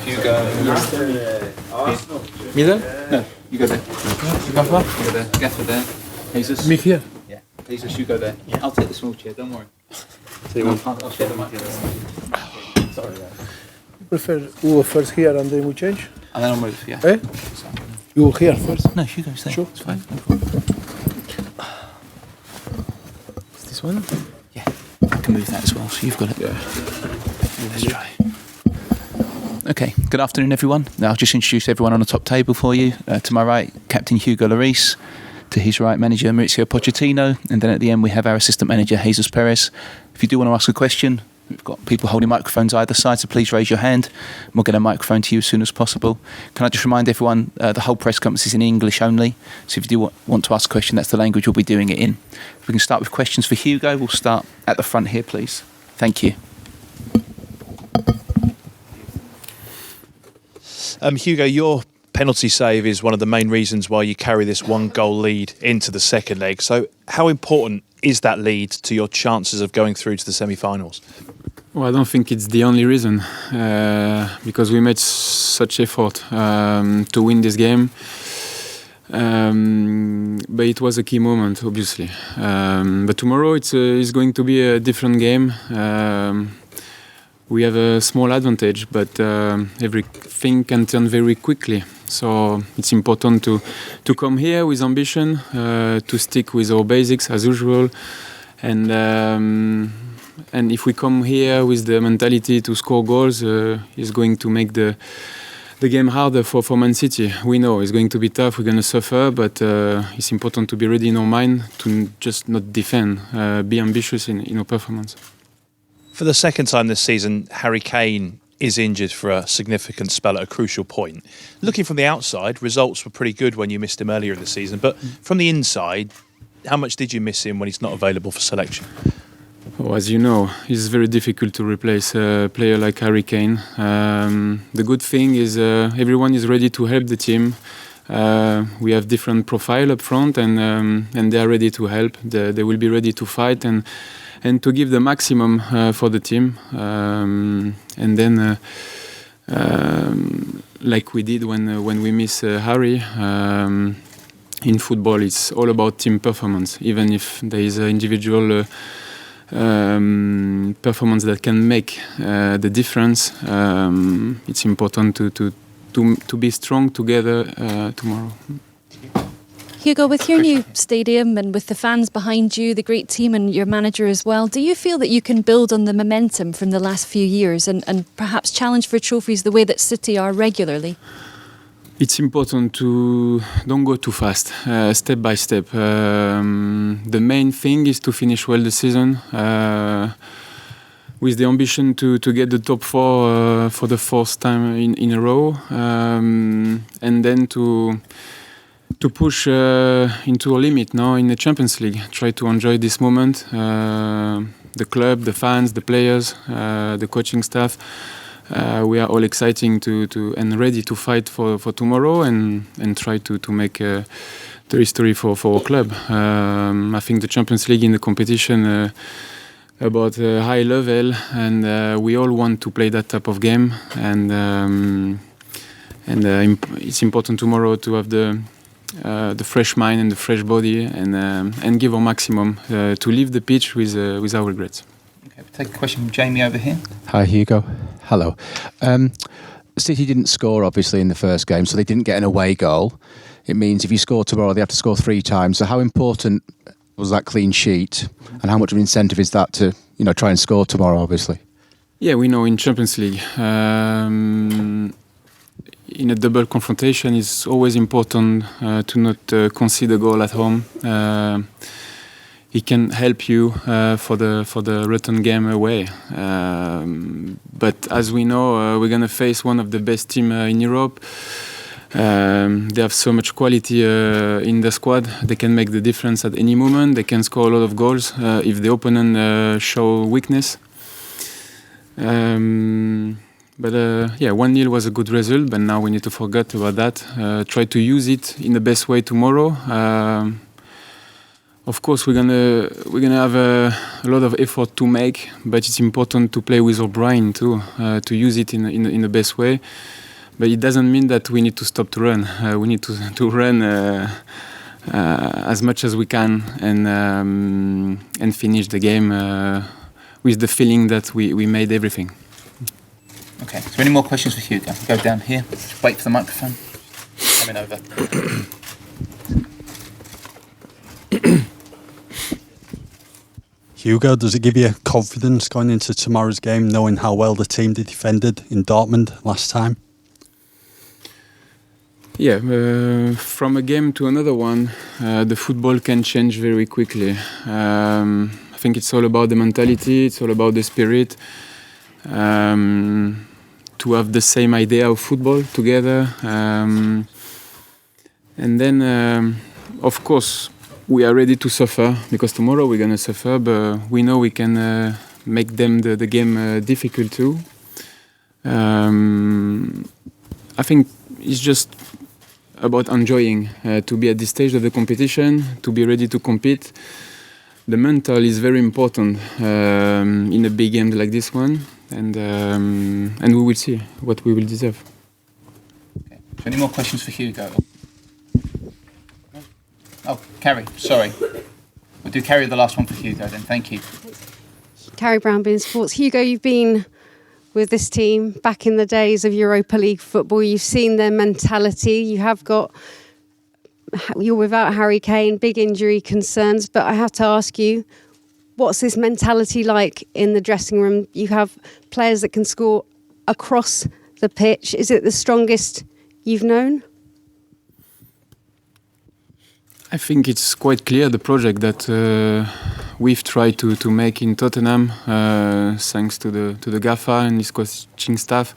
Hugo. Me there? No, you go there. Gaffer? You go there. Gaffer there. Jesus. Me here? Yeah. Jesus, you go there. Yeah. I'll take the small chair, don't worry. I'll share the mic. Sorry. You prefer we go first here and then we change? And then I'll move, yeah. Eh? You go here first? No, Hugo's there. Sure. It's fine. No problem. Is this one? Yeah. I can move that as well, so you've got it. Yeah. Let's try. Okay, good afternoon everyone. Now I'll just introduce everyone on the top table for you. To my right, Captain Hugo Lloris. To his right, Manager Mauricio Pochettino. And then at the end we have our Assistant Manager, Jesus Perez. If you do want to ask a question, we've got people holding microphones either side, so please raise your hand. And we'll get a microphone to you as soon as possible. Can I just remind everyone, the whole press conference is in English only. So if you do want to ask a question, that's the language we'll be doing it in. If we can start with questions for Hugo, we'll start at the front here, please. Thank you. Hugo, your penalty save is one of the main reasons why you carry this 1-goal lead into the second leg. So how important is that lead to your chances of going through to the semi-finals? Well, I don't think it's the only reason, because we made such effort to win this game. But it was a key moment, obviously. But tomorrow it's going to be a different game. We have a small advantage, but everything can turn very quickly. So it's important to come here with ambition, to stick with our basics as usual, and if we come here with the mentality to score goals, it's going to make the game harder for Man City. We know it's going to be tough. We're going to suffer, but it's important to be ready in our mind to just not defend, be ambitious in our performance. For the second time this season, Harry Kane is injured for a significant spell at a crucial point. Looking from the outside, results were pretty good when you missed him earlier in the season, but from the inside, how much did you miss him when he's not available for selection? Oh, as you know, it's very difficult to replace a player like Harry Kane. The good thing is everyone is ready to help the team. We have different profile up front, and they are ready to help. They will be ready to fight and to give the maximum for the team. And then, like we did when we miss Harry, in football, it's all about team performance. Even if there is an individual performance that can make the difference, it's important to be strong together tomorrow. Hugo, with your new stadium and with the fans behind you, the great team and your manager as well, do you feel that you can build on the momentum from the last few years and perhaps challenge for trophies the way that City are regularly? It's important to don't go too fast, step by step. The main thing is to finish well the season with the ambition to get the top four for the fourth time in a row, and then to push into a limit now in the Champions League. Try to enjoy this moment, the club, the fans, the players, the coaching staff. We are all exciting to and ready to fight for tomorrow and try to make the history for our club. I think the Champions League in the competition about a high level, and we all want to play that type of game. And it's important tomorrow to have the fresh mind and the fresh body, and give our maximum to leave the pitch without regrets. Okay, we'll take a question from Jamie over here. Hi, Hugo. Hello. City didn't score, obviously, in the first game, so they didn't get an away goal. It means if you score tomorrow, they have to score 3 times. So how important was that clean sheet, and how much of an incentive is that to try and score tomorrow, obviously? Yeah, we know in Champions League, in a double confrontation, it's always important to not concede a goal at home. It can help you for the return game away. But as we know, we're going to face one of the best teams in Europe. They have so much quality in the squad. They can make the difference at any moment. They can score a lot of goals if the opponent show weakness. But 1-0 was a good result, but now we need to forget about that. Try to use it in the best way tomorrow. Of course, we're gonna have a lot of effort to make, but it's important to play with our brain too, to use it in the best way. But it doesn't mean that we need to stop to run. We need to run as much as we can and finish the game with the feeling that we made everything. Okay, is there any more questions for Hugo? Go down here. Just wait for the microphone. Coming over. Hugo, does it give you confidence going into tomorrow's game, knowing how well the team defended in Dortmund last time? Yeah, from a game to another one, the football can change very quickly. I think it's all about the mentality, it's all about the spirit. To have the same idea of football together. And then, of course, we are ready to suffer, because tomorrow we're going to suffer, but we know we can make them the game difficult too. I think it's just about enjoying to be at this stage of the competition, to be ready to compete. The mental is very important in a big game like this one, and we will see what we will deserve. Okay. So any more questions for Hugo? Oh, Carrie, sorry. We'll do Carrie the last one for Hugo then, thank you. Carrie Brown, BeanymanSports. Hugo, you've been with this team back in the days of Europa League football. You've seen their mentality. You're without Harry Kane, big injury concerns, but I have to ask you, what's this mentality like in the dressing room? You have players that can score across the pitch. Is it the strongest you've known? I think it's quite clear the project that we've tried to make in Tottenham, thanks to the Gaffer and his coaching staff.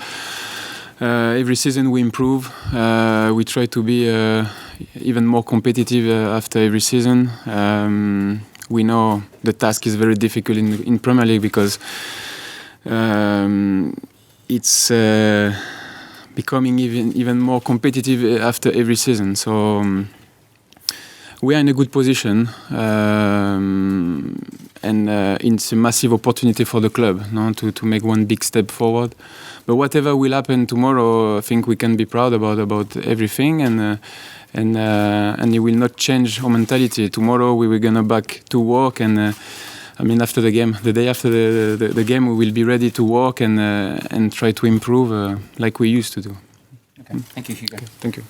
Every season we improve. We try to be even more competitive after every season. We know the task is very difficult in Premier League because it's becoming even more competitive after every season. So we are in a good position, and it's a massive opportunity for the club, to make one big step forward. But whatever will happen tomorrow, I think we can be proud about everything, and it will not change our mentality. Tomorrow we were gonna back to work, and after the game, the day after the game, we will be ready to work and try to improve like we used to do. Okay, thank you, Hugo. Okay, thank you.